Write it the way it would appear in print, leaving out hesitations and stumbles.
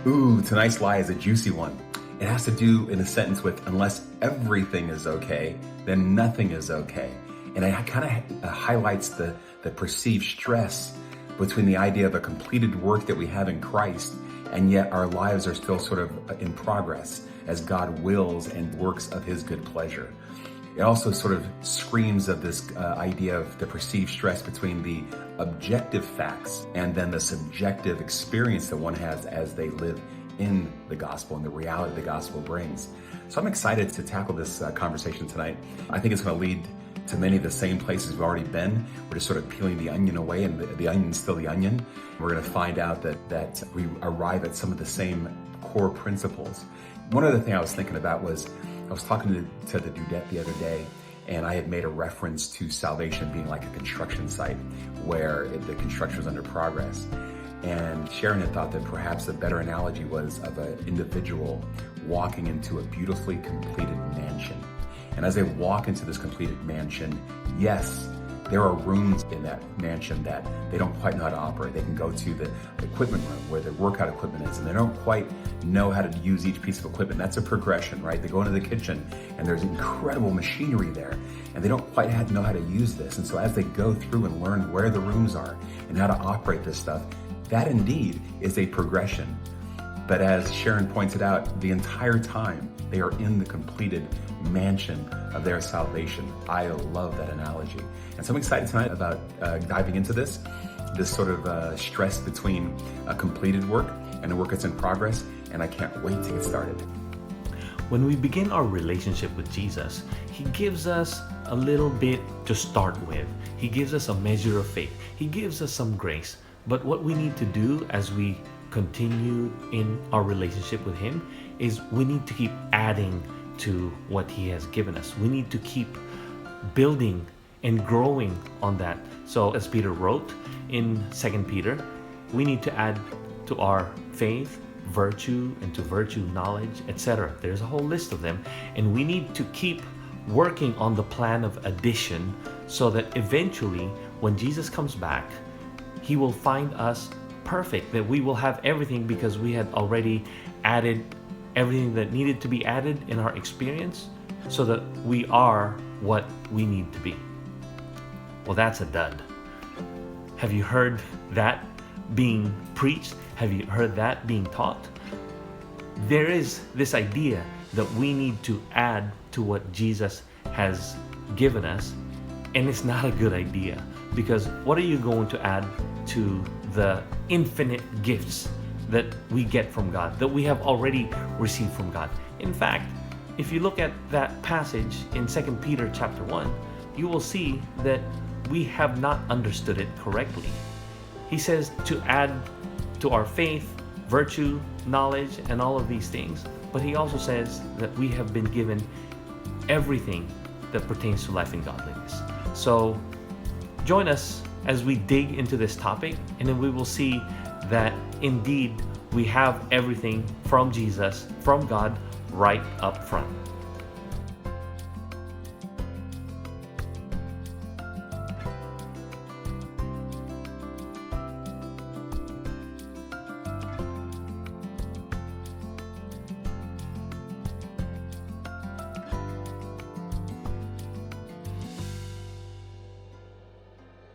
Ooh, tonight's lie is a juicy one. It has to do, in a sentence, with unless everything is okay, then nothing is okay. And it kind of highlights the perceived stress between the idea of a completed work that we have in Christ, and yet our lives are still sort of in progress as God wills and works of His good pleasure. It also sort of screams of this idea of the perceived stress between the objective facts and then the subjective experience that one has as they live in the gospel and the reality the gospel brings. So I'm excited to tackle this conversation tonight. I think it's going to lead to many of the same places we've already been. We're just sort of peeling the onion away, and the onion's still the onion. We're going to find out that we arrive at some of the same core principles. One other thing I was thinking about was, I was talking to the Dudette the other day, and I had made a reference to salvation being like a construction site where the construction was under progress. And Sharon had thought that perhaps a better analogy was of an individual walking into a beautifully completed mansion. And as they walk into this completed mansion, yes, there are rooms in that mansion that they don't quite know how to operate. They can go to the equipment room where the workout equipment is, and they don't quite know how to use each piece of equipment. That's a progression, right? They go into the kitchen, and there's incredible machinery there, and they don't quite know how to use this. And so as they go through and learn where the rooms are and how to operate this stuff, that indeed is a progression. But as Sharon pointed out, the entire time they are in the completed mansion of their salvation. I love that analogy. And so I'm excited tonight about diving into this sort of stress between a completed work and a work that's in progress, and I can't wait to get started. When we begin our relationship with Jesus, He gives us a little bit to start with. He gives us a measure of faith. He gives us some grace. But what we need to do as we continue in our relationship with Him is we need to keep adding to what He has given us. We need to keep building and growing on that. So as Peter wrote in 2 Peter, we need to add to our faith, virtue, and to virtue, knowledge, etc. There's a whole list of them. And we need to keep working on the plan of addition so that eventually when Jesus comes back, He will find us perfect, that we will have everything because we had already added everything that needed to be added in our experience so that we are what we need to be. Well, that's a dud. Have you heard that being preached? Have you heard that being taught? There is this idea that we need to add to what Jesus has given us, and it's not a good idea, because what are you going to add to the infinite gifts that we get from God, that we have already received from God? In fact, if you look at that passage in 2 Peter chapter 1, you will see that we have not understood it correctly. He says to add to our faith, virtue, knowledge, and all of these things, but he also says that we have been given everything that pertains to life and godliness. So join us as we dig into this topic, and then we will see that indeed we have everything from Jesus, from God, right up front.